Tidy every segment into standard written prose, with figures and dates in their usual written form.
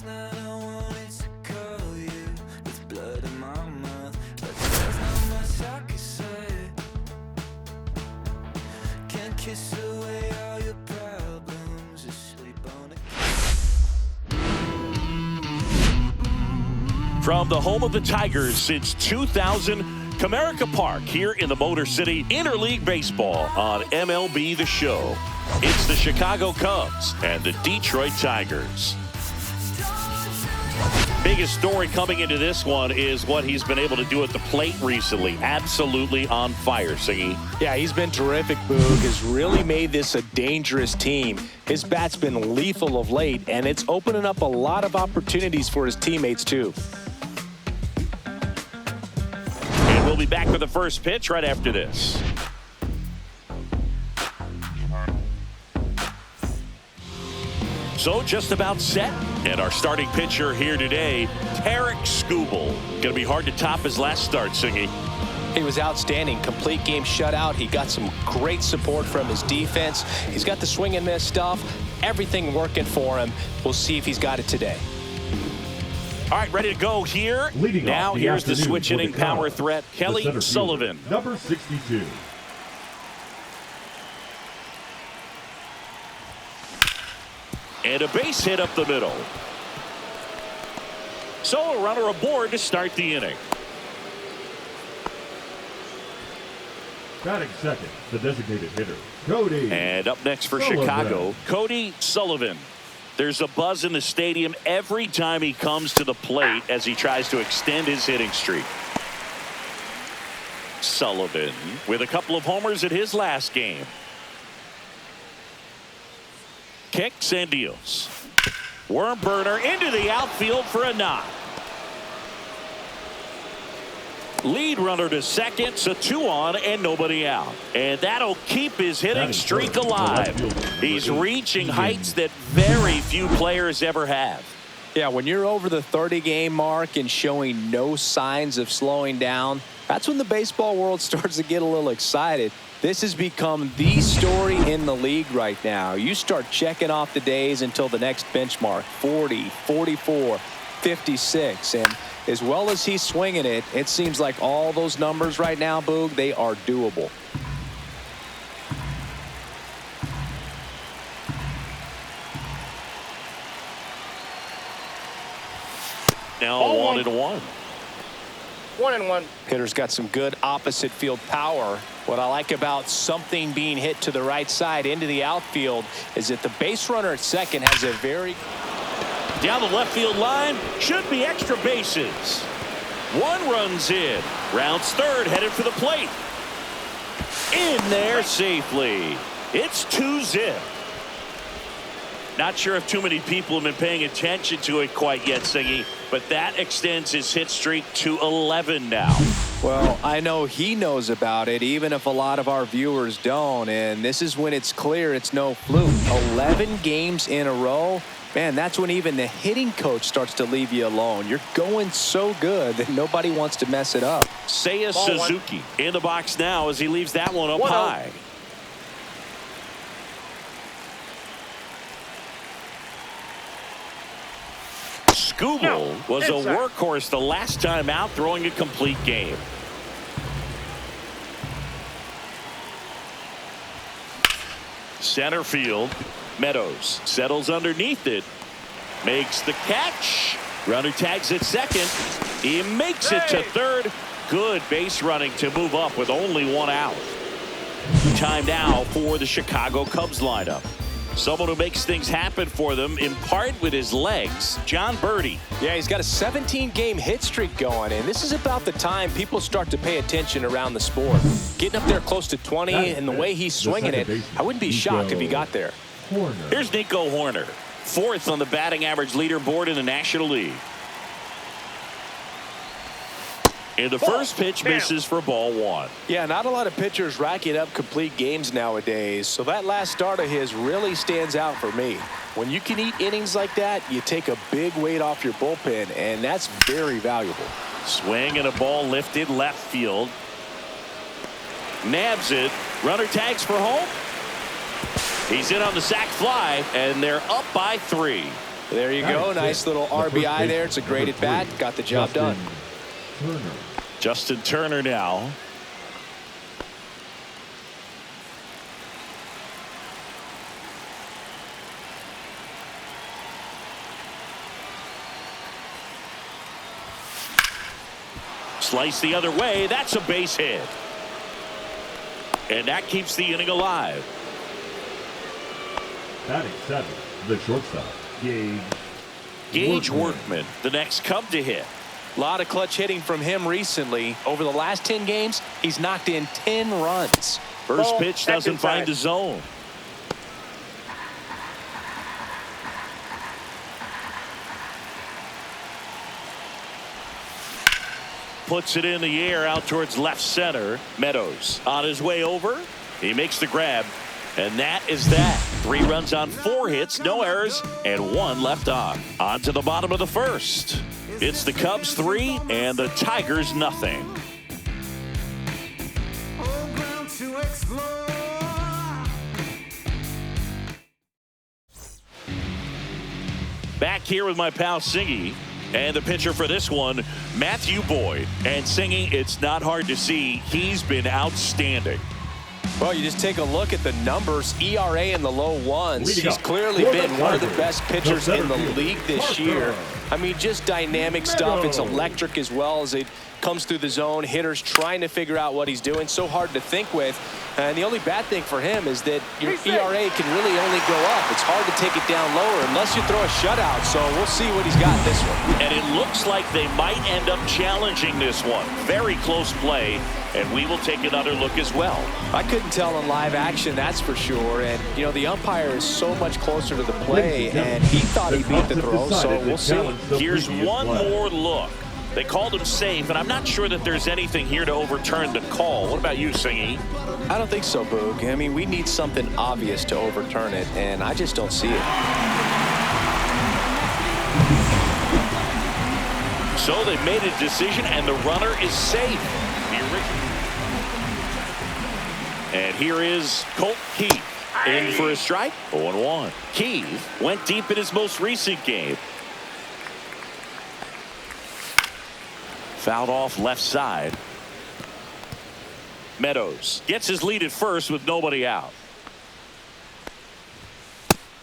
night I wanted to call you with blood in my mouth, but there's not much I can say. Can't kiss away all your problems, just sleep on a From the home of the Tigers since 2000, Comerica Park here in the Motor City, Interleague Baseball on MLB The Show. It's the Chicago Cubs and the Detroit Tigers. Biggest story coming into this one is what he's been able to do at the plate recently. Absolutely on fire, Siggy. Yeah, he's been terrific, Boog. Has really made this a dangerous team. His bat's been lethal of late, and it's opening up a lot of opportunities for his teammates, too. And we'll be back with the first pitch right after this. So just about set. And our starting pitcher here today, Tarek Skubal. Going to be hard to top his last start, Siggy. He was outstanding. Complete game shutout. He got some great support from his defense. He's got the swing and miss stuff. Everything working for him. We'll see if he's got it today. All right, ready to go here. Now here's the switch inning power threat, Kelly Sullivan. Number 62. And a base hit up the middle. So a runner aboard to start the inning. Batting second, the designated hitter, Cody. And up next for Sullivan. Chicago, Cody Sullivan. There's a buzz in the stadium every time he comes to the plate as he tries to extend his hitting streak. Sullivan with a couple of homers in his last game. Kicks and deals. Worm burner into the outfield for a knock. Lead runner to second, so 2 on and nobody out. And that'll keep his hitting streak alive. He's reaching heights that very few players ever have. Yeah, when you're over the 30-game mark and showing no signs of slowing down, that's when the baseball world starts to get a little excited. This has become the story in the league right now. You start checking off the days until the next benchmark, 40, 44, 56. And as well as he's swinging it, it seems like all those numbers right now, Boog, they are doable. Now 1-1. 1-1. Hitter's got some good opposite field power. What I like about something being hit to the right side into the outfield is that the base runner at second has a very... Down the left field line, should be extra bases. 1 runs in. Rounds third, headed for the plate. In there safely. It's 2-zip. Not sure if too many people have been paying attention to it quite yet, Siggy, but that extends his hit streak to 11 now. Well, I know he knows about it, even if a lot of our viewers don't. And this is when it's clear it's no fluke. 11 games in a row. Man, that's when even the hitting coach starts to leave you alone. You're going so good that nobody wants to mess it up. Seiya Suzuki in the box now as he leaves that one up high. Skubal was a workhorse the last time out, throwing a complete game. Center field. Meadows settles underneath it. Makes the catch. Runner tags at second. He makes it to third. Good base running to move up with only 1 out. Time now for the Chicago Cubs lineup. Someone who makes things happen for them, in part with his legs, John Birdie. Yeah, he's got a 17-game hit streak going, and this is about the time people start to pay attention around the sport. Getting up there close to 20, and the way he's swinging it, I wouldn't be shocked if he got there. Here's Nico Horner, 4th on the batting average leaderboard in the National League. And the first pitch misses for ball 1. Yeah, not a lot of pitchers racking up complete games nowadays, so that last start of his really stands out for me. When you can eat innings like that, you take a big weight off your bullpen, and that's very valuable. Swing and a ball lifted left field. Nabs it. Runner tags for home. He's in on the sac fly, and they're up by 3. There you go. Nice little RBI there. It's a great at bat. Got the job done. Justin Turner now. Slice the other way. That's a base hit. And that keeps the inning alive. Batting 7, the shortstop, Gage Workman, the next Cub to hit. A lot of clutch hitting from him recently. Over the last 10 games, he's knocked in 10 runs. First pitch doesn't find the zone. Puts it in the air out towards left center. Meadows on his way over. He makes the grab. And that is that. 3 runs on 4 hits, no errors, and 1 left on. On to the bottom of the first. It's the Cubs 3 and the Tigers nothing. Back here with my pal Singy. And the pitcher for this one, Matthew Boyd. And Singy, it's not hard to see he's been outstanding. Well, you just take a look at the numbers. ERA in the low ones. He's clearly been one of the best pitchers in the league this year. I mean, just dynamic stuff. It's electric as well as it comes through the zone. Hitters trying to figure out what he's doing. So hard to think with. And the only bad thing for him is that your ERA can really only go up. It's hard to take it down lower unless you throw a shutout. So we'll see what he's got in this one. And it looks like they might end up challenging this one. Very close play. And we will take another look as well. I couldn't tell in live action, that's for sure. And, you know, the umpire is so much closer to the play, and he thought he beat the throw, so we'll see. Here's one more look. They called him safe, and I'm not sure that there's anything here to overturn the call. What about you, Singy? I don't think so, Boog. I mean, we need something obvious to overturn it, and I just don't see it. So they've made a decision, and the runner is safe. And here is Colt Keith in for a strike. 0-1. Keith went deep in his most recent game. Fouled off left side. Meadows gets his lead at first with nobody out.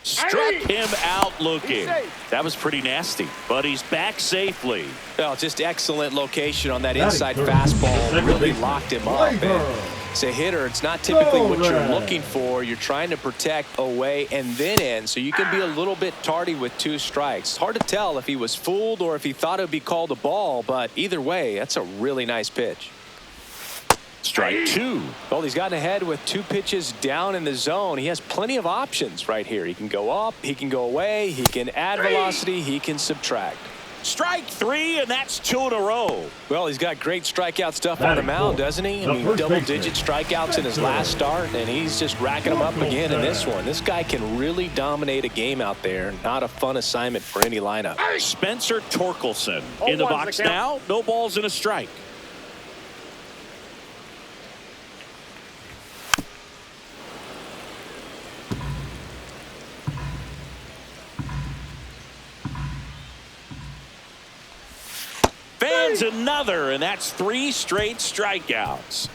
Struck him out looking. That was pretty nasty, but he's back safely. Well, just excellent location on that inside fastball. Really locked him up. As a hitter, it's not typically what you're looking for. You're trying to protect away and then in, so you can be a little bit tardy with 2 strikes. It's hard to tell if he was fooled or if he thought it would be called a ball, but either way, that's a really nice pitch. Strike 2. Well, he's gotten ahead with 2 pitches down in the zone. He has plenty of options right here. He can go up, he can go away, he can add velocity, he can subtract. Strike 3, and that's 2 in a row. Well, he's got great strikeout stuff on the mound, doesn't he? I mean, double-digit strikeouts in his last start, and he's just racking them up again in this one. This guy can really dominate a game out there. Not a fun assignment for any lineup. Spencer Torkelson in the box now. No balls and a strike. Fans another, and that's 3 straight strikeouts.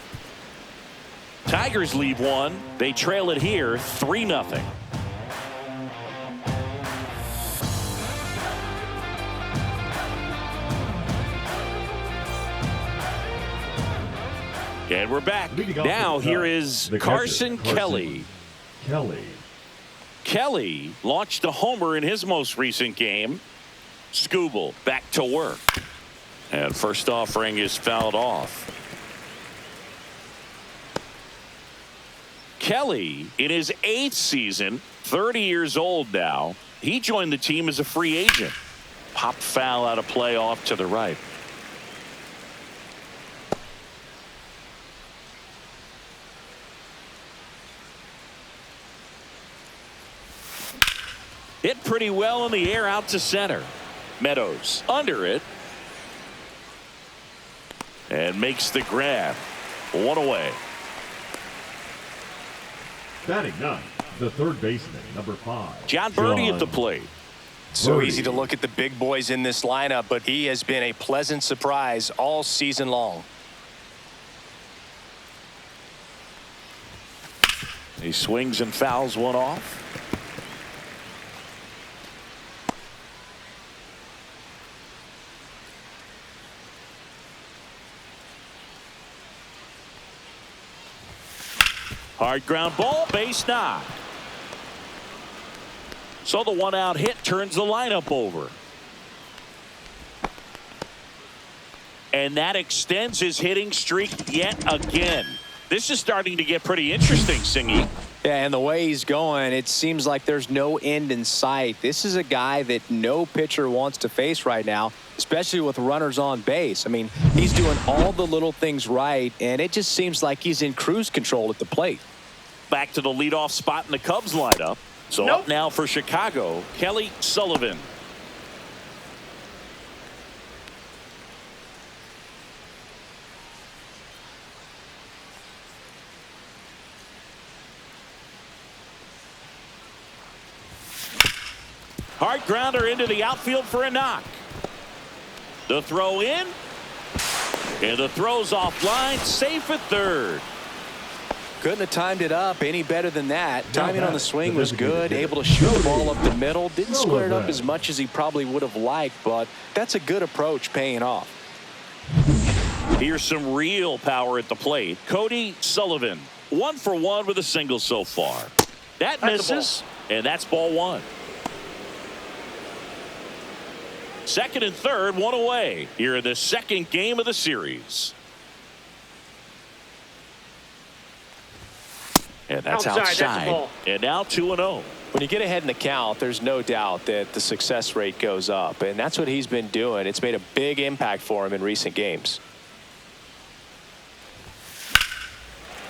Tigers leave 1. They trail it here 3-0. And we're back. Now here is Carson Kelly. Kelly launched a homer in his most recent game. Skubal back to work. And first offering is fouled off. Kelly in his 8th season, 30 years old now. He joined the team as a free agent. Popped foul out of play off to the right. Hit pretty well in the air out to center. Meadows under it. And makes the grab. 1 away. Batting 9, the third baseman, number 5. John Birdie at the plate. So easy to look at the big boys in this lineup, but he has been a pleasant surprise all season long. He swings and fouls one off. Hard ground ball, base knock. So the one-out hit turns the lineup over. And that extends his hitting streak yet again. This is starting to get pretty interesting, Singy. Yeah, and the way he's going, it seems like there's no end in sight. This is a guy that no pitcher wants to face right now, especially with runners on base. I mean, he's doing all the little things right, and it just seems like he's in cruise control at the plate. Back to the leadoff spot in the Cubs lineup. So up now for Chicago, Kelly Sullivan. Hard grounder into the outfield for a knock. The throw in. And the throw's offline, safe at third. Couldn't have timed it up any better than that. Timing on the swing was good. Able to shoot the ball up the middle. Didn't square it up as much as he probably would have liked, but that's a good approach paying off. Here's some real power at the plate. Cody Sullivan, 1 for 1 with a single so far. That misses, and that's ball one. Second and third, one away here in the second game of the series. And that's outside. And now 2-0. When you get ahead in the count, there's no doubt that the success rate goes up, and that's what he's been doing. It's made a big impact for him in recent games.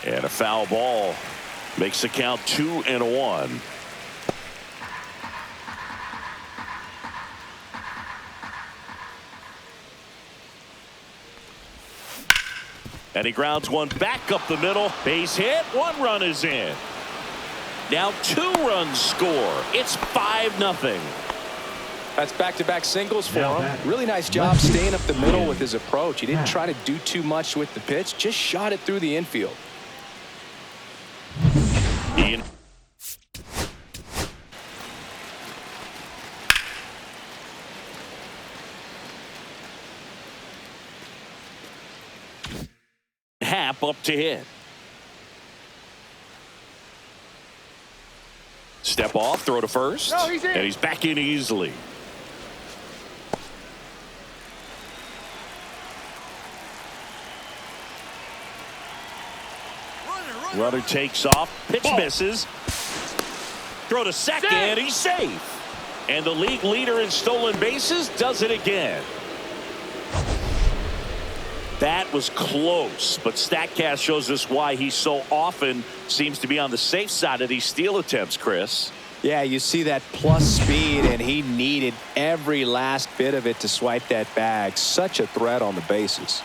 And a foul ball makes the count 2-1. And he grounds one back up the middle. Base hit. 1 run is in. Now 2 runs score. It's 5-0. That's back-to-back singles for him. Really nice job staying up the middle with his approach. He didn't try to do too much with the pitch. Just shot it through the infield. Ian. Happ up to hit. Step off, throw to first. No, he's in. And he's back in easily. Runner takes off. Pitch misses. Throw to second. He's safe. And the league leader in stolen bases does it again. That was close, but StatCast shows us why he so often seems to be on the safe side of these steal attempts, Chris. Yeah, you see that plus speed, and he needed every last bit of it to swipe that bag. Such a threat on the bases.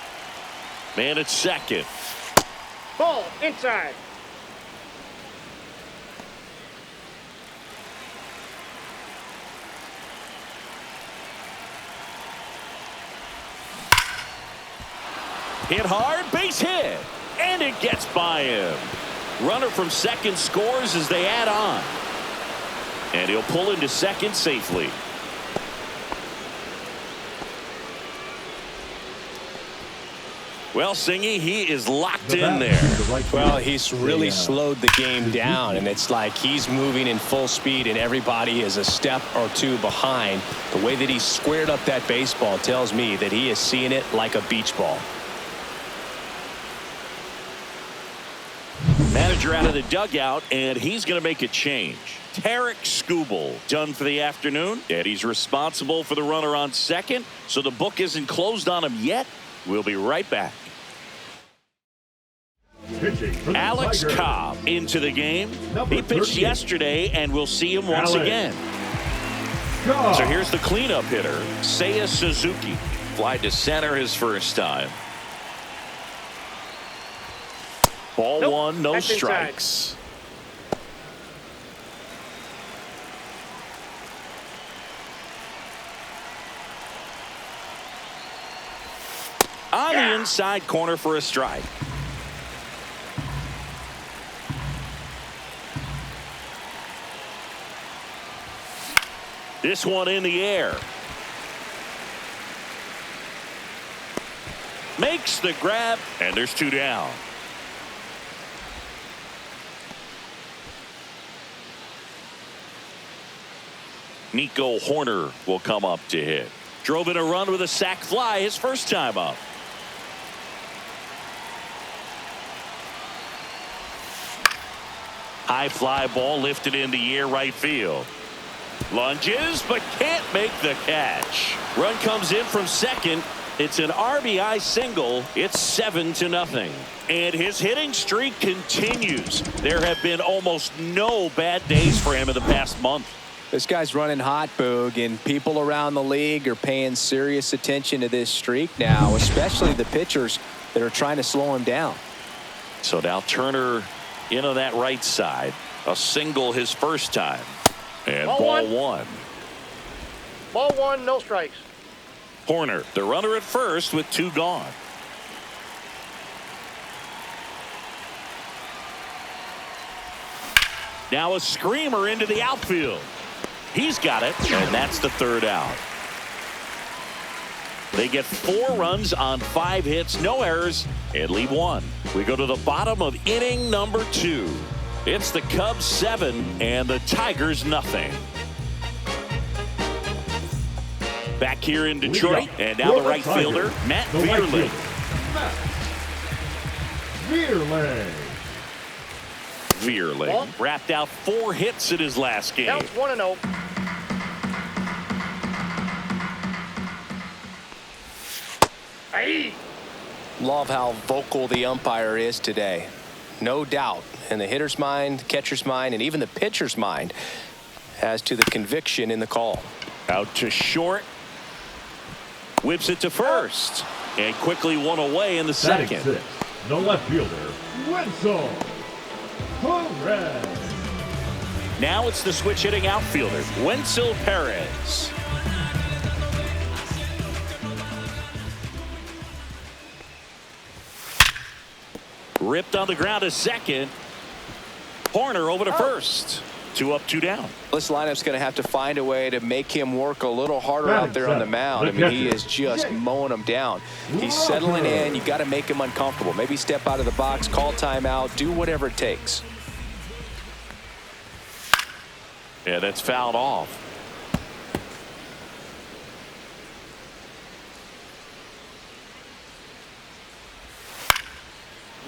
Man at second. Ball inside. Hit hard, base hit, and it gets by him. Runner from second scores as they add on. And he'll pull into second safely. Well, Singy, he is locked in there. Well, he's really slowed the game down, and it's like he's moving in full speed, and everybody is a step or two behind. The way that he squared up that baseball tells me that he is seeing it like a beach ball. Manager out of the dugout, and he's going to make a change. Tarek Skubal done for the afternoon, and he's responsible for the runner on second, so the book isn't closed on him yet. We'll be right back. Alex Cobb into the game. He pitched yesterday, and we'll see him once again. So here's the cleanup hitter, Seiya Suzuki. Fly to center his first time. Ball one, no strikes. On the inside corner for a strike. This one in the air. Makes the grab, and there's 2 down. Nico Hoerner will come up to hit. Drove in a run with a sac fly his first time up. High fly ball lifted in the air right field. Lunges, but can't make the catch. Run comes in from second. It's an RBI single. It's 7-0. And his hitting streak continues. There have been almost no bad days for him in the past month. This guy's running hot, Boog, and people around the league are paying serious attention to this streak now, especially the pitchers that are trying to slow him down. So now Turner into that right side. A single his first time. And ball one. Ball 1, no strikes. Hoerner, the runner at first with 2 gone. Now a screamer into the outfield. He's got it, and that's the 3rd out. They get 4 runs on 5 hits, no errors, and leave 1. We go to the bottom of inning number 2. It's the Cubs 7 and the Tigers nothing. Back here in Detroit, and now the right fielder, Matt Vierling. Vierling wrapped out 4 hits in his last game. Counts 1-0. Aye. Love how vocal the umpire is today. No doubt in the hitter's mind, catcher's mind, and even the pitcher's mind as to the conviction in the call. Out to short. Whips it to first. And quickly 1 away in the second. 6, the left fielder, Wenzel Perez. Now it's the switch hitting outfielder, Wenzel Perez. Ripped on the ground to second. Hoerner over to first. 2 up, 2 down. This lineup's going to have to find a way to make him work a little harder out there on the mound. I mean, he is just mowing them down. He's settling in. You got to make him uncomfortable. Maybe step out of the box, call timeout, do whatever it takes. Yeah, that's fouled off.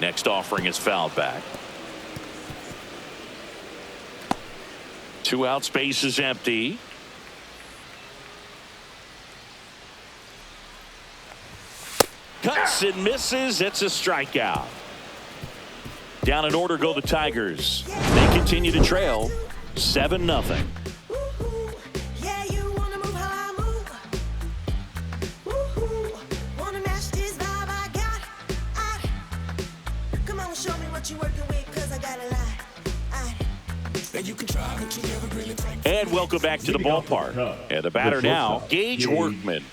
Next offering is fouled back. 2 out, space is empty. Cuts and misses. It's a strikeout. Down in order go the Tigers. They continue to trail 7-0. Yeah, you wanna move how I move. Wanna match this vibe I got. Come on, show me what you working with, 'cause I got a lot. And welcome back to the ballpark. And the batter now, Gage Workman.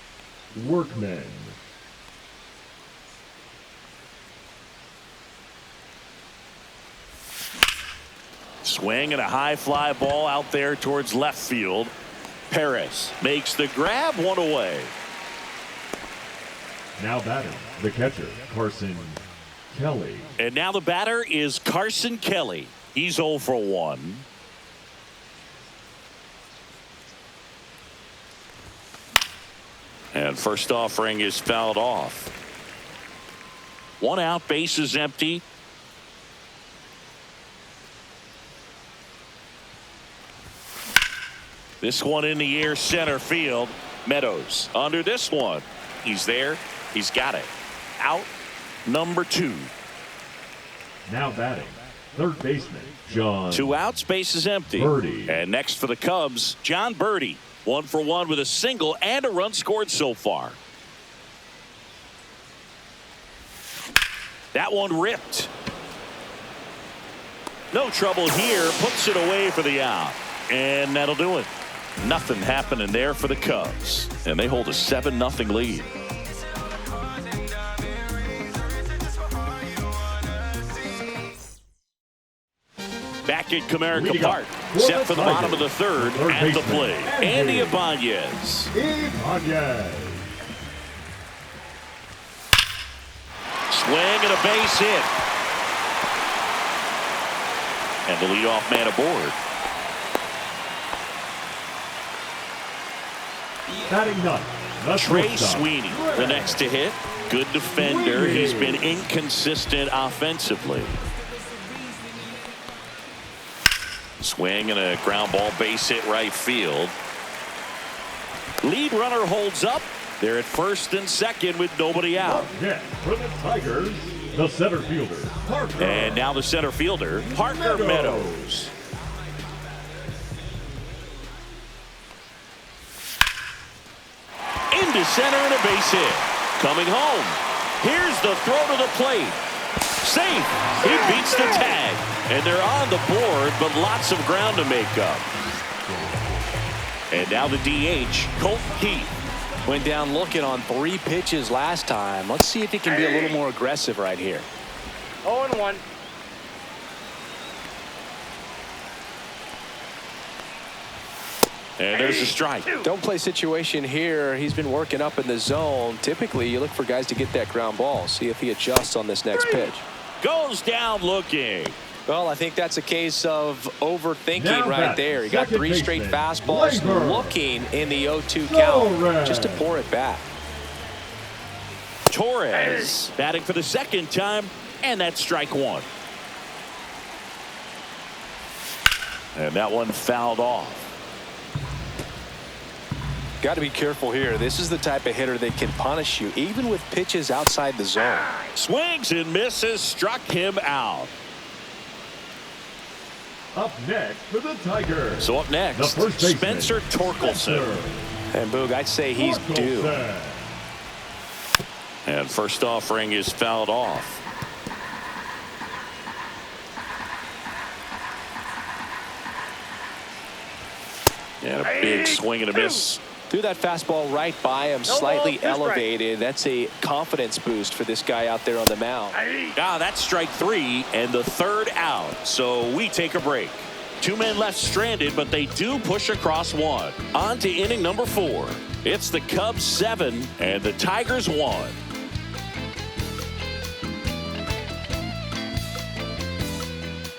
Swing and a high fly ball out there towards left field. Perez makes the grab, 1 away. Now batting, the catcher, Carson Kelly. And now the batter is Carson Kelly. He's 0 for 1. And first offering is fouled off. 1 out, base is empty. This one in the air, center field. Meadows under this one. He's there. He's got it. Out number 2. Now batting, third baseman, John. 2 outs, base is empty. Birdie. And next for the Cubs, John Birdie. 1 for 1 with a single and a run scored so far. That one ripped. No trouble here. Puts it away for the out. And that'll do it. Nothing happening there for the Cubs. And they hold a 7-0 lead. second, Comerica Leading Park. up Set for the Tigers, bottom of the third at the baseman, plate. Andy Ibanez. Ibanez. Swing and a base hit. And the leadoff man aboard. Batting ninth, the Trey shortstop, Sweeney, the next to hit. Good defender. He's been inconsistent offensively. Swing and a ground ball base hit right field. Lead runner holds up. They're at first and second with nobody out. Next for the Tigers, the center fielder, Parker. And now the center fielder, Parker Meadows. Into center and a base hit. Coming home. Here's the throw to the plate. Safe. He beats the tag. And they're on the board, but lots of ground to make up. And now the DH, Colt Keith. Went down looking on 3 pitches last time. Let's see if he can be a little more aggressive right here. 0-1. And there's a strike. Don't play situation here. He's been working up in the zone. Typically, you look for guys to get that ground ball. See if he adjusts on this next pitch. Goes down looking. Well, I think that's a case of overthinking Now right back, there. He got second 3 straight baseman, fastballs Labor. looking in the 0-2 count Torres. just to pour it back. Torres batting for the second time, and that's strike 1. And that one fouled off. Got to be careful here. This is the type of hitter that can punish you even with pitches outside the zone. Swings and misses, struck him out. Up next for the Tigers. So up next, The first baseman, Spencer Torkelson. And Boog, I'd say he's due. Torkelson. And first offering is fouled off. And a big swing and a miss. Threw that fastball right by him, slightly elevated. That's a confidence boost for this guy out there on the mound. Ah, that's strike 3 and the third out. So we take a break. 2 men left stranded, but they do push across 1. On to inning number 4. It's the Cubs 7 and the Tigers 1.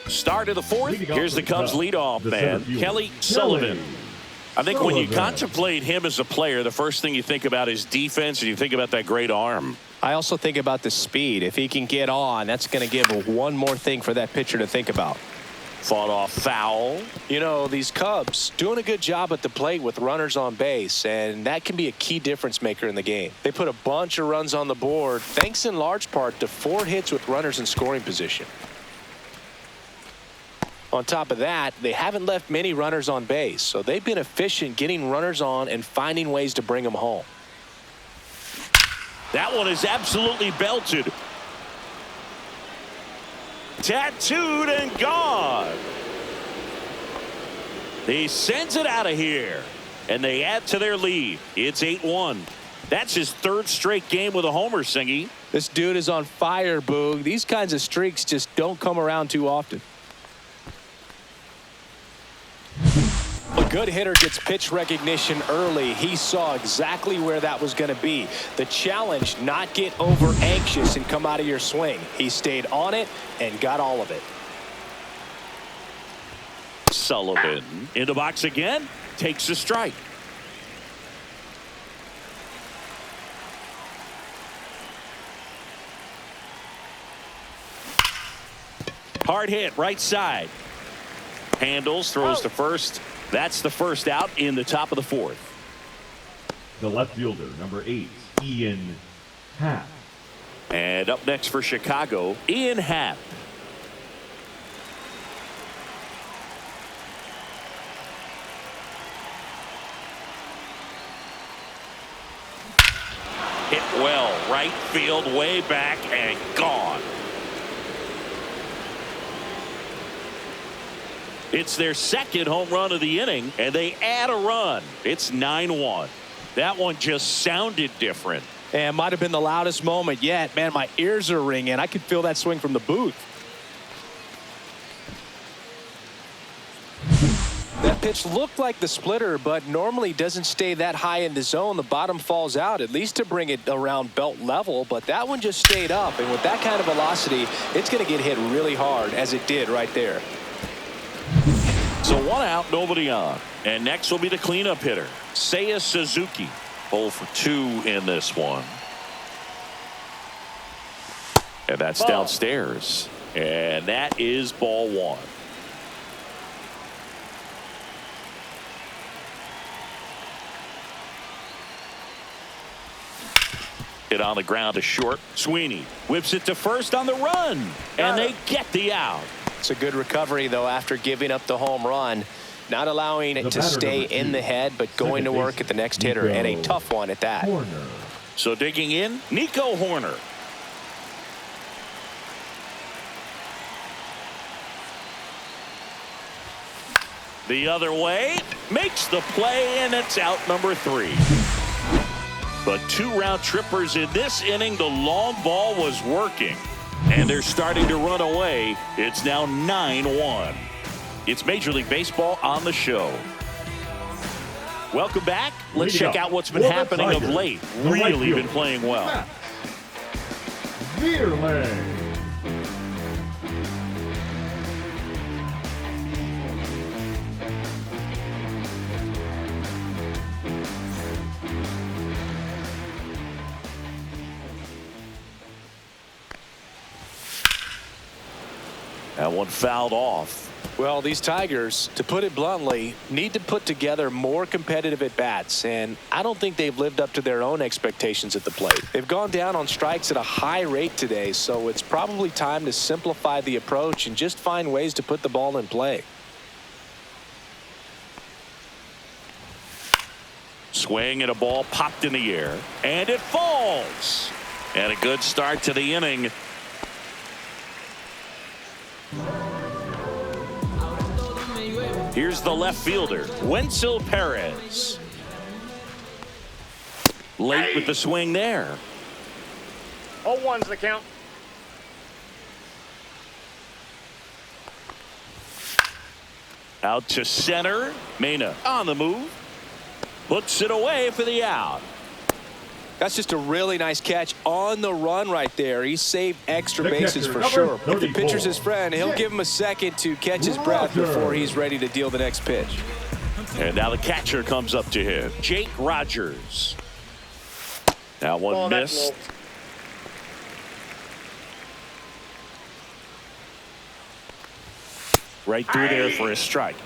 Start of the 4th. Leading off Here's for the Cubs Cubs, leadoff the man, center fielder, Kelly Sullivan. I think when you Sullivan. contemplate him as a player, the first thing you think about is defense, and you think about that great arm. I also think about the speed. If he can get on, that's going to give one more thing for that pitcher to think about. Fought off foul. You know, these Cubs doing a good job at the plate with runners on base, and that can be a key difference maker in the game. They put a bunch of runs on the board, thanks in large part to 4 hits with runners in scoring position. On top of that, they haven't left many runners on base, so they've been efficient getting runners on and finding ways to bring them home. That one is absolutely belted. Tattooed and gone. He sends it out of here, and they add to their lead. It's 8-1. That's his 3rd straight game with a homer, Singy. This dude is on fire, Boog. These kinds of streaks just don't come around too often. A good hitter gets pitch recognition early. He saw exactly where that was going to be. The challenge, not get over anxious and come out of your swing. He stayed on it and got all of it. Sullivan in the box again, takes a strike. Hard hit, right side. Handles, throws to first. That's the first out in the top of the 4th. The left fielder, number 8, Ian Happ. And up next for Chicago, Ian Happ. Hit well, right field, way back, and gone. It's their 2nd home run of the inning, and they add a run. It's 9-1. That one just sounded different. And might have been the loudest moment yet. Man, my ears are ringing. I could feel that swing from the booth. pitch looked like the splitter, but normally doesn't stay that high in the zone. The bottom falls out, at least to bring it around belt level, but that one just stayed up. And with that kind of velocity, it's going to get hit really hard, as it did right there. So 1 out, nobody on. And next will be the cleanup hitter, Seiya Suzuki. 0 for 2 in this one. And that's Ball. downstairs. And that is ball 1. Hit on the ground to short. Sweeney whips it to first on the run. And they get the out. It's a good recovery, though, after giving up the home run. Not allowing it to stay in the head, but going to work at the next hitter, and a tough one at that. So digging in, Nico Horner. The other way, makes the play, and it's out number 3. But 2 round trippers in this inning. The long ball was working, and they're starting to run away. It's now 9-1. It's Major League Baseball on the show. Welcome back. Let's check out what's been happening of late. Really been playing well. That one fouled off. Well, these Tigers, to put it bluntly, need to put together more competitive at-bats, and I don't think they've lived up to their own expectations at the plate. They've gone down on strikes at a high rate today, so it's probably time to simplify the approach and just find ways to put the ball in play. Swing and a ball popped in the air, and it falls. And a good start to the inning. Here's the left fielder, Wenzel Perez. Late with the swing there. 0-1's the count. Out to center. Mena on the move. Puts it away for the out. That's just a really nice catch on the run right there. He saved extra bases for sure. If the pitcher's his friend, he'll give him a second to catch his breath before he's ready to deal the next pitch. And now the catcher comes up to him, Jake Rogers. That one missed. Right through there for a strike.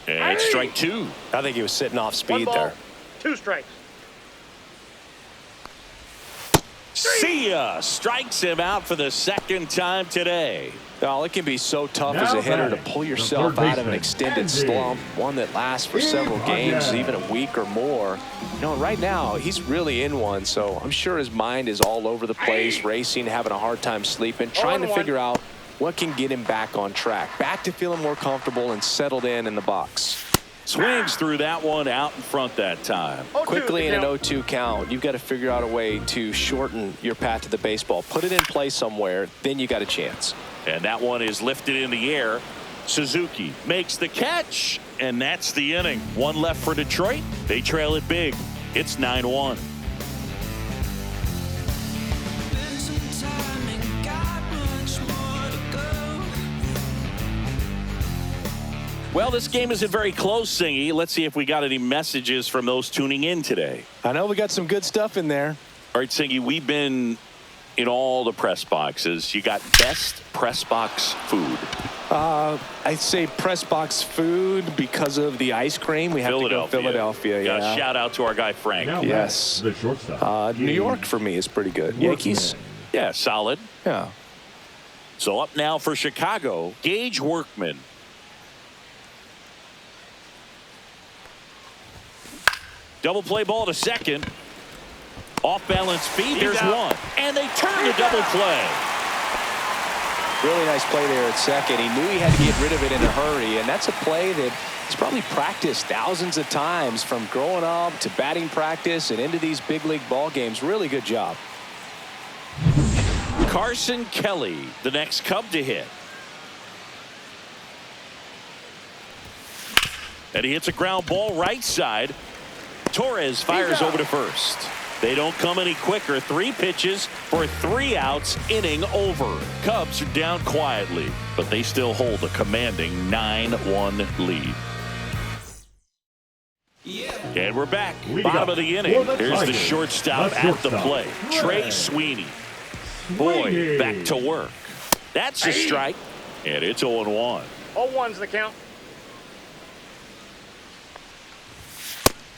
And it's strike 2. I think he was sitting off 1 speed ball, there. 2 strikes. See ya. Strikes him out for the second time today. Well, it can be so tough as a hitter to pull yourself out of an extended slump, one that lasts for several games, even a week or more. You know, right now, he's really in one, so I'm sure his mind is all over the place, racing, having a hard time sleeping, trying to figure out what can get him back on track, back to feeling more comfortable and settled in the box. Swings through that one out in front that time. Quickly in an 0-2 count, you've got to figure out a way to shorten your path to the baseball. Put it in play somewhere, then you got a chance. And that one is lifted in the air. Suzuki makes the catch, and that's the inning. 1 left for Detroit. They trail it big. It's 9-1. Spend some time and got much more to go. Well, this game isn't very close, Singy. Let's see if we got any messages from those tuning in today. I know we got some good stuff in there. All right, Singy, we've been in all the press boxes. You got best press box food. I'd say press box food because of the ice cream. We have to go Philadelphia. Got Yeah. a shout out to our guy Frank. Yes. The shortstop. New York for me is pretty good. Yankees. Yeah, solid. Yeah. So up now for Chicago, Gage Workman. Double play ball to second. Off balance feed. There's one. And they turn the double play. Really nice play there at second. He knew he had to get rid of it in a hurry, and that's a play that he's probably practiced thousands of times from growing up to batting practice and into these big league ball games. Really good job. Carson Kelly, the next Cub to hit. And he hits a ground ball right side. Torres fires over to first. They don't come any quicker. 3 pitches for 3 outs, inning over. Cubs are down quietly, but they still hold a commanding 9-1 lead. And we're back. Bottom of the inning. Here's the shortstop at the plate. Trey Sweeney. Boy, back to work. That's a strike. And it's 0-1. 0-1's the count.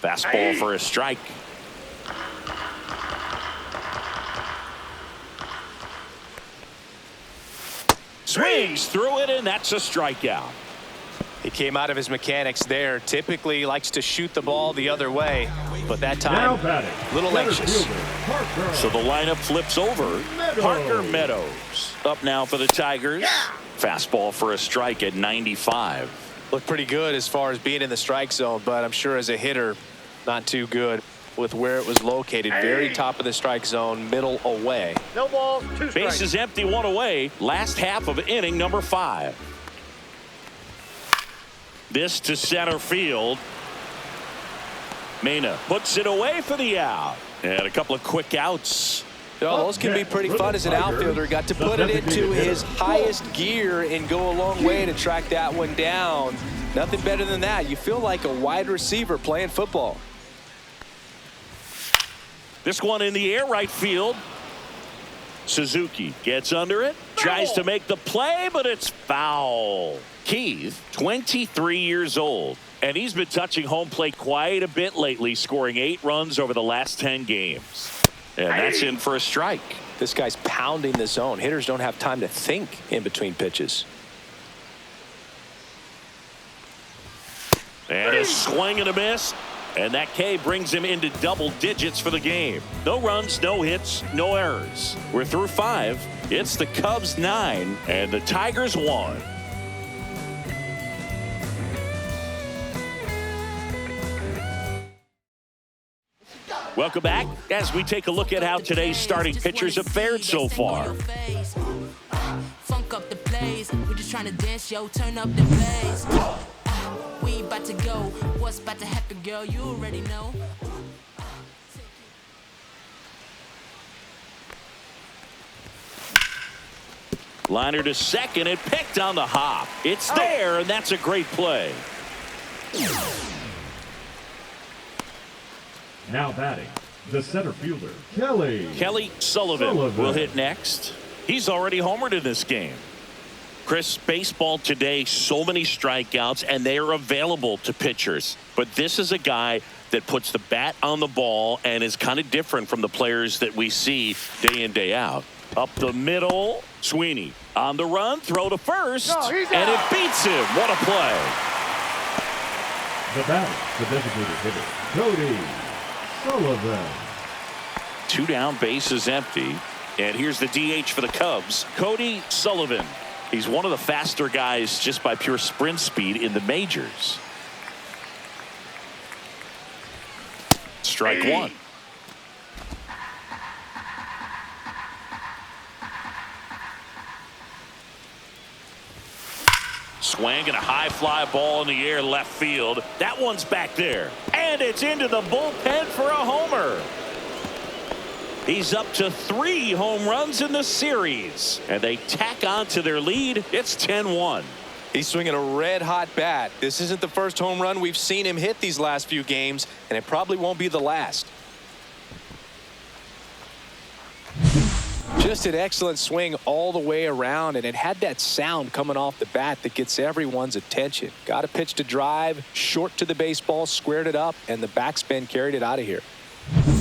Fastball for a strike. Swings through it, and that's a strikeout. He came out of his mechanics there. Typically likes to shoot the ball the other way, but that time a little anxious. So the lineup flips over. Parker Meadows up now for the Tigers. Fastball for a strike at 95. Looked pretty good as far as being in the strike zone, but I'm sure as a hitter, not too good with where it was located. Very top of the strike zone, middle away. No balls, 2 strikes. Base is empty, 1 away. Last half of inning number 5. This to center field. Mena puts it away for the out. And a couple of quick outs. Those can be pretty fun as an outfielder. Got to put it into his highest gear and go a long way to track that one down. Nothing better than that. You feel like a wide receiver playing football. This one in the air, right field. Suzuki gets under it, tries to make the play, but it's foul. Keith, 23 years old, and he's been touching home plate quite a bit lately, scoring 8 runs over the last 10 games. And that's in for a strike. This guy's pounding the zone. Hitters don't have time to think in between pitches. And a swing and a miss. And that K brings him into double digits for the game. No runs, no hits, no errors. We're through 5. It's the Cubs 9 and the Tigers 1. Welcome back as we take a look at how today's starting pitchers have fared so far. Funk up the place. We're just trying to dance, yo. Turn up the bass. We about to go. What's about to happen, girl? You already know. Liner to second and picked on the hop. It's there, and that's a great play. Now batting, the center fielder, Kelly. Kelly Sullivan will hit next. He's already homered in this game. Chris, baseball today, so many strikeouts, and they are available to pitchers. But this is a guy that puts the bat on the ball and is kind of different from the players that we see day in, day out. Up the middle, Sweeney on the run, throw to first, and it beats him. What a play. The batter, the designated hitter, Cody Sullivan. 2 down, bases empty. And here's the DH for the Cubs, Cody Sullivan. He's one of the faster guys just by pure sprint speed in the majors. Strike 1. Swing and a high fly ball in the air left field. That one's back there. And it's into the bullpen for a homer. He's up to 3 home runs in the series. And they tack on to their lead. It's 10-1. He's swinging a red-hot bat. This isn't the first home run we've seen him hit these last few games, and it probably won't be the last. Just an excellent swing all the way around, and it had that sound coming off the bat that gets everyone's attention. Got a pitch to drive, short to the baseball, squared it up, and the backspin carried it out of here.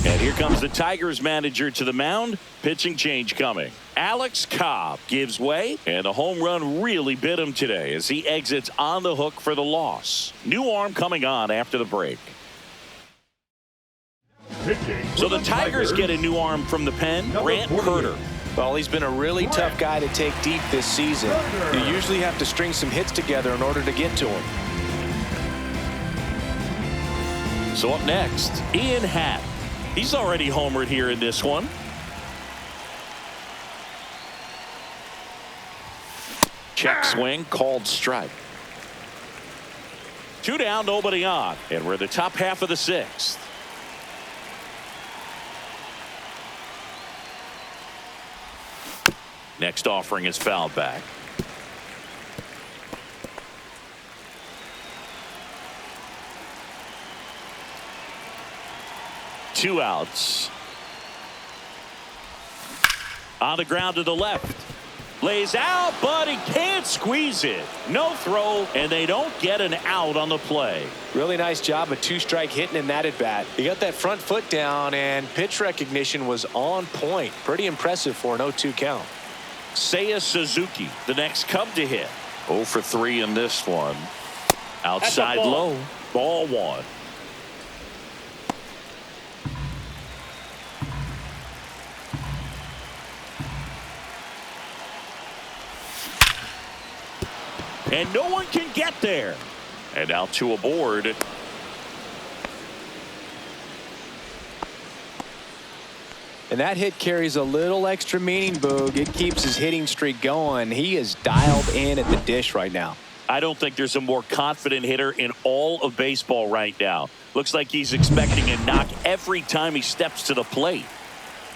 And here comes the Tigers manager to the mound. Pitching change coming. Alex Cobb gives way, and a home run really bit him today as he exits on the hook for the loss. New arm coming on after the break. So the Tigers get a new arm from the pen, Grant Herter. Well, he's been a really tough guy to take deep this season. You usually have to string some hits together in order to get to him. So up next, Ian Happ. He's already homered here in this one. Check swing, called strike. 2 down, nobody on, and we're the top half of the 6th. Next offering is fouled back. Two outs. On the ground to the left. Lays out, but he can't squeeze it. No throw, and they don't get an out on the play. Really nice job of 2-strike hitting in that at bat. He got that front foot down, and pitch recognition was on point. Pretty impressive for an 0-2 count. Seiya Suzuki, the next Cub to hit. 0 for 3 in this one. Outside low. Ball 1. And no one can get there. And now 2 aboard. And that hit carries a little extra meaning, Boog. It keeps his hitting streak going. He is dialed in at the dish right now. I don't think there's a more confident hitter in all of baseball right now. Looks like he's expecting a knock every time he steps to the plate.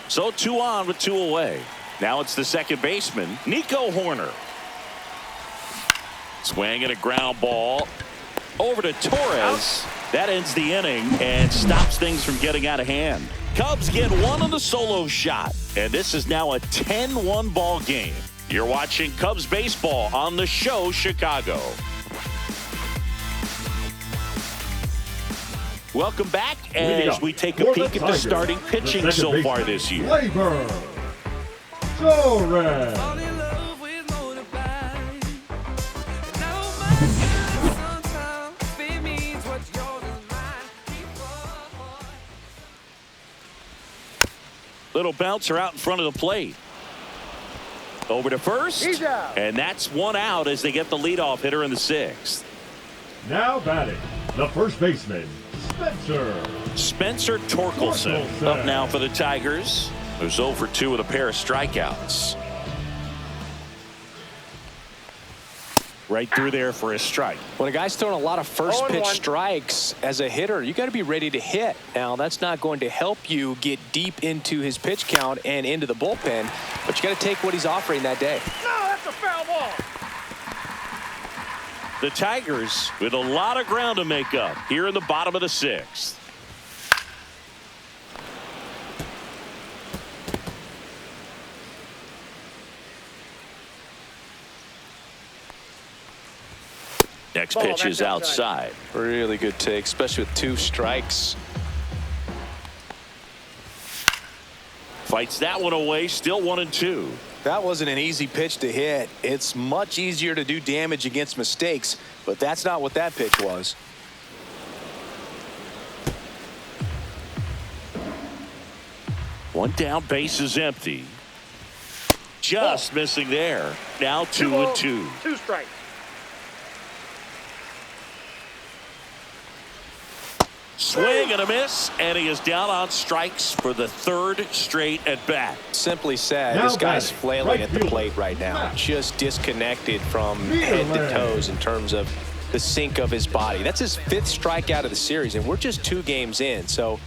So 2 on with 2 away. Now it's the second baseman, Nico Horner. Swing and a ground ball over to Torres. That ends the inning and stops things from getting out of hand. Cubs get 1 on the solo shot, and this is now a 10-1 ball game. You're watching Cubs baseball on the show Chicago. Welcome back as we take a peek at the starting pitching so far this year. Labor. Torres. Fall in love with motorbike. And I don't mind sometimes if it means what's yours is mine. Keep on. Little bouncer out in front of the plate. Over to first. He's out. And that's 1 out as they get the leadoff hitter in the 6th. Now batting, the first baseman, Spencer Torkelson up now for the Tigers. Who's 0 for 2 with a pair of strikeouts. Right through there for a strike. When a guy's throwing a lot of first pitch 0-1. strikes as a hitter, you got to be ready to hit. Now, that's not going to help you get deep into his pitch count and into the bullpen, but you got to take what he's offering that day. No, that's a foul ball. The Tigers with a lot of ground to make up here in the bottom of the 6th. Next Ball, pitch that's is outside. Really good take, especially with 2 strikes. Fights that one away, still 1-2. That wasn't an easy pitch to hit. It's much easier to do damage against mistakes, but that's not what that pitch was. One down, base is empty. Just missing there. Now 2-2. 2 strikes. Swing and a miss, and he is down on strikes for the 3rd straight at bat. Simply said, Now this guy's batting, flailing right at the fielder, plate right now. Matt. Just disconnected from Fielder. head to toes in terms of the sink of his body. That's his 5th strikeout of the series, and we're just 2 games in. So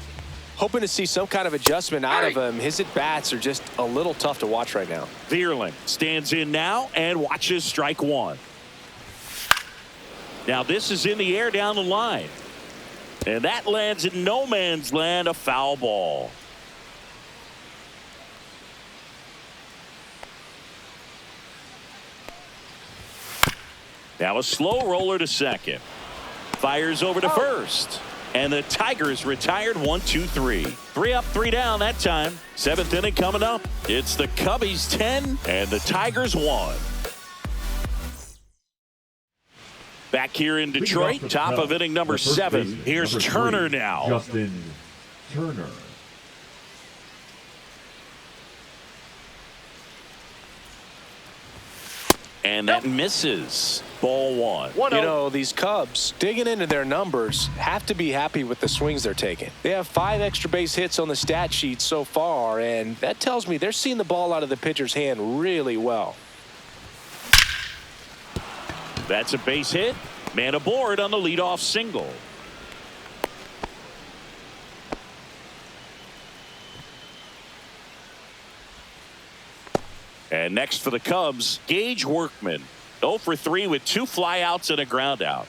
hoping to see some kind of adjustment out of him. His at-bats are just a little tough to watch right now. Vierling stands in now and watches strike 1. Now this is in the air down the line. And that lands in no man's land, a foul ball. Now a slow roller to second. Fires over to first. And the Tigers retired 1-2-3. 3 up, 3 down that time. 7th inning coming up. It's the Cubbies 10 and the Tigers 1. Back here in Detroit, top of inning number 7. Here's number Turner 3, now. Justin Turner. And that misses. Ball 1. You know, these Cubs, digging into their numbers, have to be happy with the swings they're taking. They have 5 extra base hits on the stat sheet so far, and that tells me they're seeing the ball out of the pitcher's hand really well. That's a base hit. Man aboard on the leadoff single. And next for the Cubs, Gage Workman. 0 for 3 with 2 flyouts and a ground out.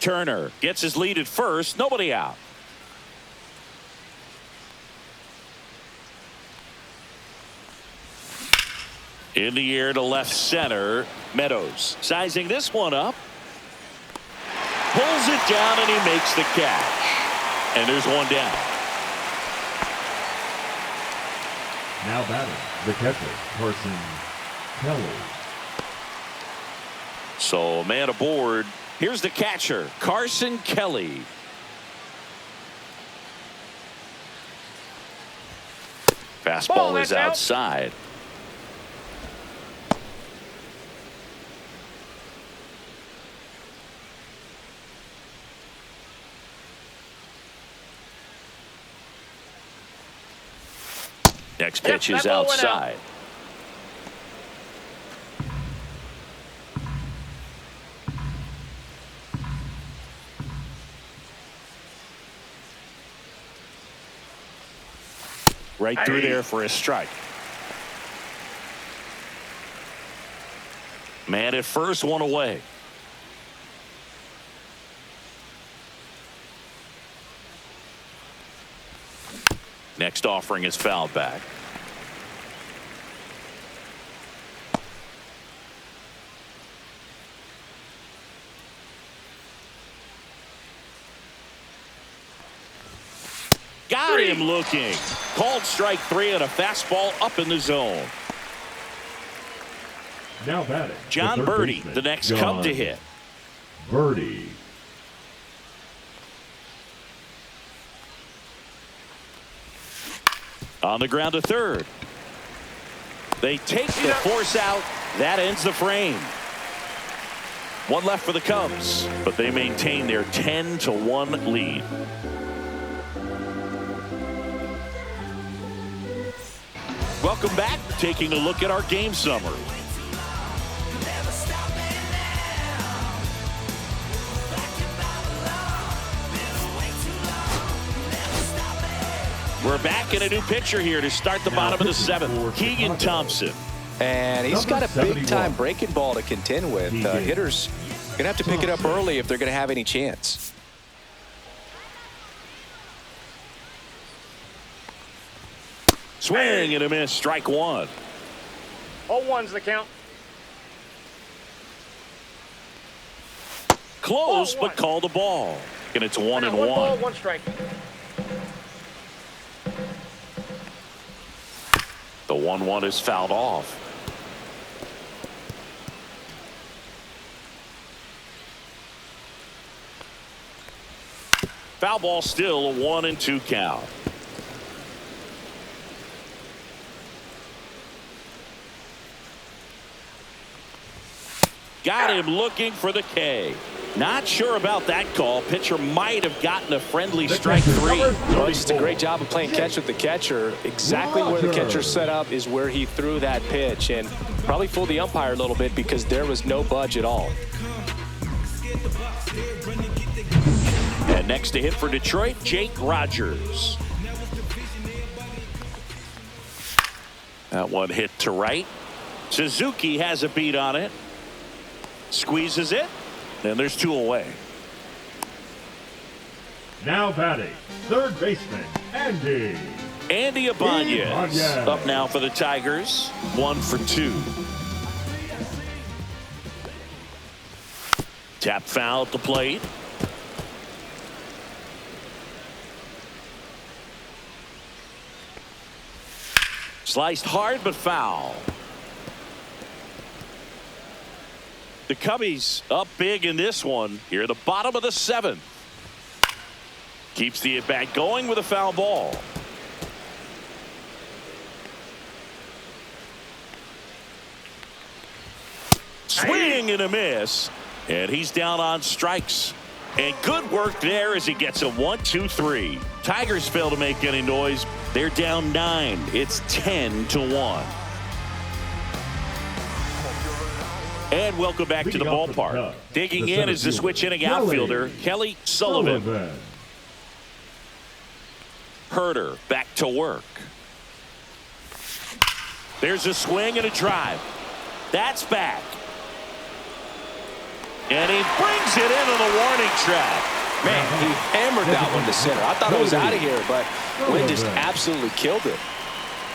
Turner gets his lead at first. Nobody out. In the air to left center. Meadows sizing this one up. Pulls it down and he makes the catch. And there's one down. Now batting, the catcher, Carson Kelly. So man aboard. Here's the catcher, Carson Kelly. Fastball is outside. Next pitch is outside. Right through there for a strike. Man at first, one away. Next offering is fouled back. Got him looking. Called strike 3 on a fastball up in the zone. Now batting, John third Birdie, baseman, the next John Cub to hit. Birdie. On the ground to third. They take the force out. That ends the frame. One left for the Cubs, but they maintain their 10-1 lead. Welcome back. Taking a look at our game summary. We're back in a new pitcher here to start the bottom of the 7th. Keegan Thompson. And he's got a Number big-time 71. breaking ball to contend with. Hitters going to have to pick it up early if they're going to have any chance. Swing and a miss. Strike 1. 0-1's the count. Close, Ball but call the ball. And it's 1-1. 1 ball, 1 strike. The 1-1 is fouled off. Foul ball, still a 1-2 count. Got him looking for the K. Not sure about that call. Pitcher might have gotten a friendly strike 3. Well, he's did a great job of playing catch with the catcher. Exactly where the catcher set up is where he threw that pitch, and probably fooled the umpire a little bit because there was no budge at all. And next to hit for Detroit, Jake Rogers. That one hit to right. Suzuki has a beat on it. Squeezes it. And there's 2 away. Now batting, third baseman, Andy Ibanez Ibanez. up now for the Tigers. 1 for 2. Tap foul at the plate. Sliced hard but foul. The Cubbies up big in this one here at the bottom of the 7th. Keeps the at-bat going with a foul ball. Swing and a miss. And he's down on strikes. And good work there as he gets a 1-2-3. Tigers fail to make any noise. They're down 9. It's 10-1. And welcome back to the ballpark. Digging in is the switch inning outfielder, Kelly Sullivan. Herder back to work. There's a swing and a drive. That's back. And he brings it into the warning track. Man, he hammered that one to center. I thought it was out of here, but Wynn just absolutely killed it.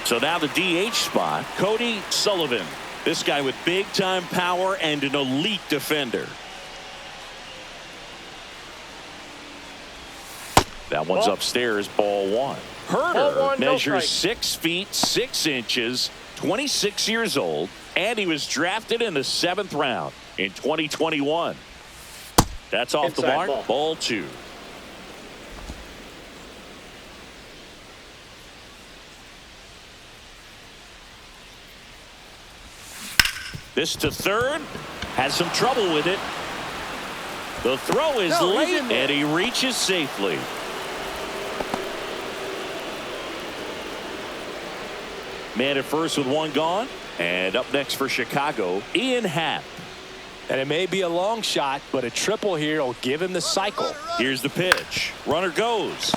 So now the DH spot, Cody Sullivan. This guy with big-time power and an elite defender. That one's upstairs, ball 1. Herder measures 6 feet 6 inches, 26 years old, and he was drafted in the 7th round in 2021. That's off the mark. Ball 2. This to third. Has some trouble with it. The throw is late, and he reaches safely. Man at first with 1 gone. And up next for Chicago, Ian Happ. And it may be a long shot, but a triple here will give him the cycle. Here's the pitch. Runner goes.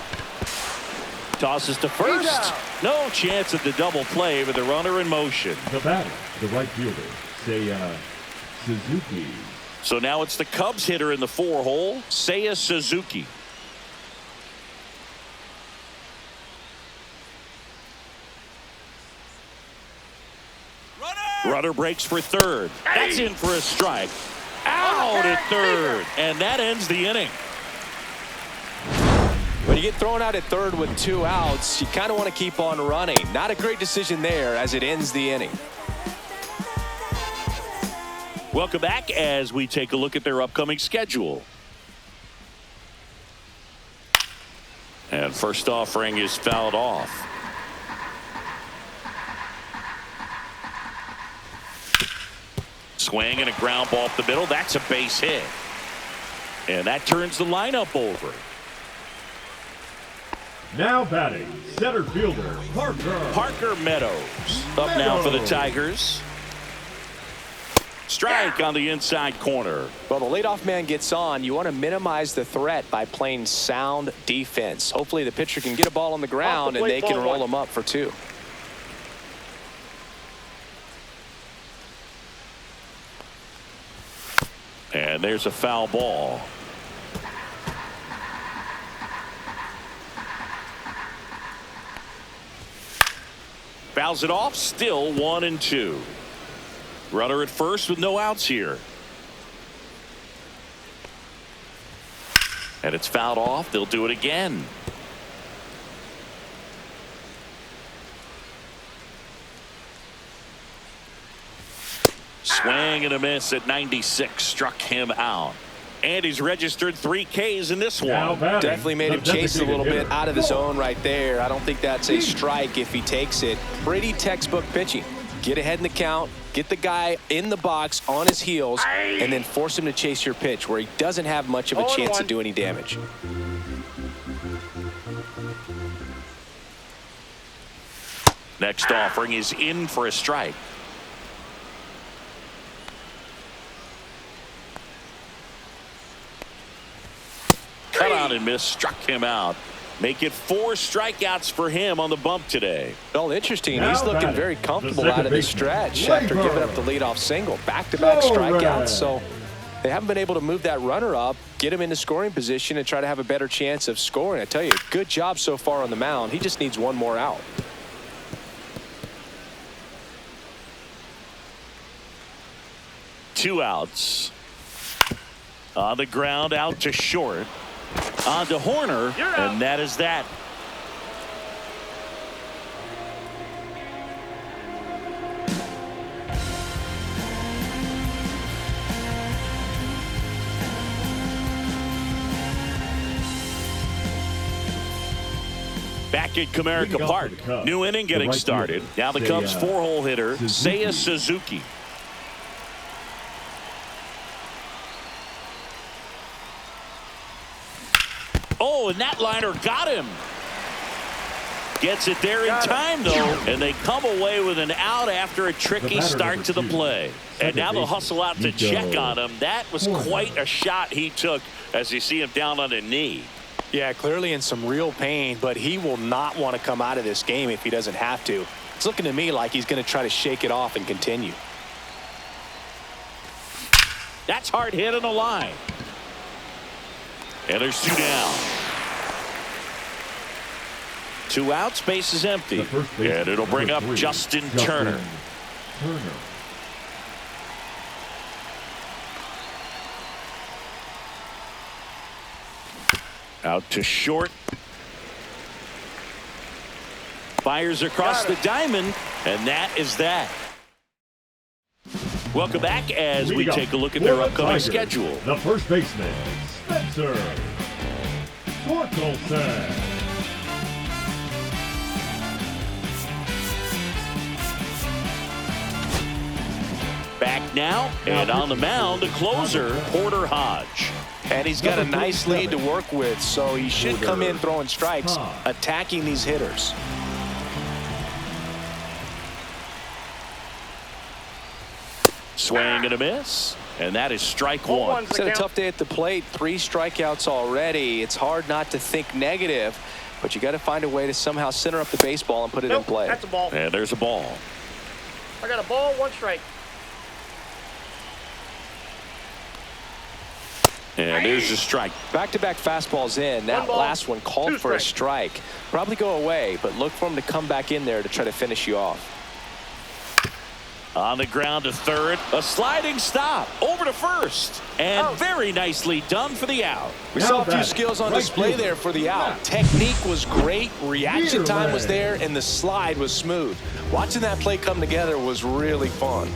Tosses to first. No chance at the double play with the runner in motion. The batter, the right fielder, Seiya Suzuki. So now it's the Cubs hitter in the 4-hole, Seiya Suzuki. Runner breaks for third. That's in for a strike. Out at third. And that ends the inning. When you get thrown out at third with 2 outs, you kind of want to keep on running. Not a great decision there as it ends the inning. Welcome back as we take a look at their upcoming schedule. And first offering is fouled off. Swing and a ground ball up the middle. That's a base hit. And that turns the lineup over. Now batting, center fielder, Parker Meadows. Up now for the Tigers. Strike on the inside corner. Well, the leadoff man gets on. You want to minimize the threat by playing sound defense. Hopefully the pitcher can get a ball on the ground and they can roll him up for 2. And there's a foul ball. Fouls it off. Still 1-2. Runner at first with no outs here. And it's fouled off. They'll do it again. Swing and a miss at 96. Struck him out. And he's registered 3 Ks in this one. Definitely made him chase a little bit out of the zone right there. I don't think that's a strike if he takes it. Pretty textbook pitching. Get ahead in the count, get the guy in the box on his heels, and then force him to chase your pitch where he doesn't have much of a chance to do any damage. Next offering is in for a strike. Cut out and miss, struck him out. Make it 4 strikeouts for him on the bump today. Well, interesting. He's looking very comfortable out of this stretch after giving up the leadoff single. Back-to-back strikeouts, so they haven't been able to move that runner up, get him into scoring position, and try to have a better chance of scoring. I tell you, good job so far on the mound. He just needs 1 more out. Two outs. On the ground, out to short. On to Horner, and that is that. Back at Comerica Park, new inning getting started. Now the Cubs 4-hole hitter, Seiya Suzuki. Oh, and that liner got him. Gets it there in time, though, and they come away with an out after a tricky start to the play. And now they'll hustle out to check on him. That was quite a shot he took as you see him down on a knee. Yeah, clearly in some real pain, but he will not want to come out of this game if he doesn't have to. It's looking to me like he's going to try to shake it off and continue. That's hard hit on the line. And there's 2 down. 2 outs, base is empty. And it'll bring up Justin Turner. Out to short. Fires across the diamond, and that is that. Welcome back as we take a look at their upcoming schedule. The first baseman, Spencer Torkelson. Back now, and on the mound, the closer, Porter Hodge. And he's got a nice lead to work with, so he should come in throwing strikes, attacking these hitters. Swing and a miss, and that is strike 1. It's had a tough day at the plate. 3 strikeouts already. It's hard not to think negative, but you got to find a way to somehow center up the baseball and put it in play. That's a ball. And there's a ball. I got a ball, 1 strike. And there's a strike. Back-to-back fastballs in. That last one called for a strike. Probably go away, but look for him to come back in there to try to finish you off. On the ground to third. A sliding stop. Over to first. And very nicely done for the out. We saw a few skills on display there for the out. Technique was great. Reaction time was there, and the slide was smooth. Watching that play come together was really fun.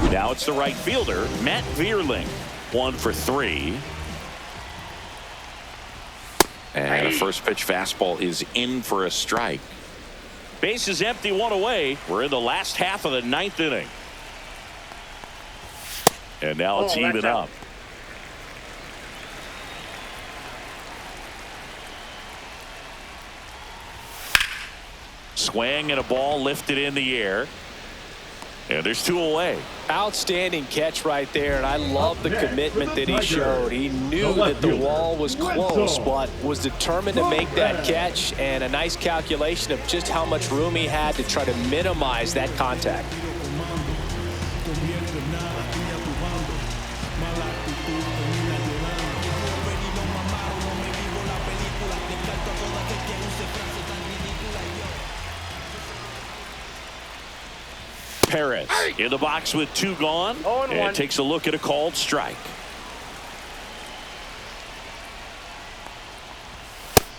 Now it's the right fielder, Matt Vierling. 1 for 3. And a first pitch fastball is in for a strike. Base is empty, 1 away. We're in the last half of the 9th inning. And now it's even up. Swing and a ball lifted in the air. And there's 2 away. Outstanding catch right there, and I love the commitment that he showed. He knew that the wall was close, but was determined to make that catch, and a nice calculation of just how much room he had to try to minimize that contact. Perez in the box with 2 gone, and takes a look at a called strike.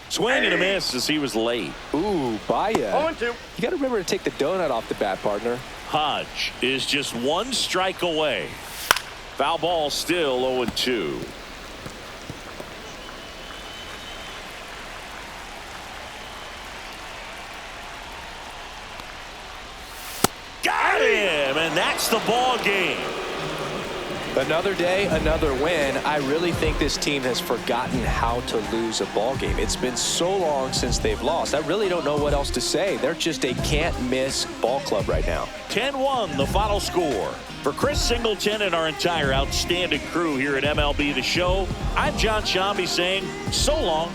Swing and a miss as he was late. Ooh, Baya. 0-2. You got to remember to take the donut off the bat, partner. Hodge is just 1 strike away. Foul ball, still 0-2. Got him, and that's the ball game. Another day, another win. I really think this team has forgotten how to lose a ball game. It's been so long since they've lost. I really don't know what else to say. They're just a can't-miss ball club right now. 10-1, the final score. For Chris Singleton and our entire outstanding crew here at MLB The Show, I'm John Shambi saying so long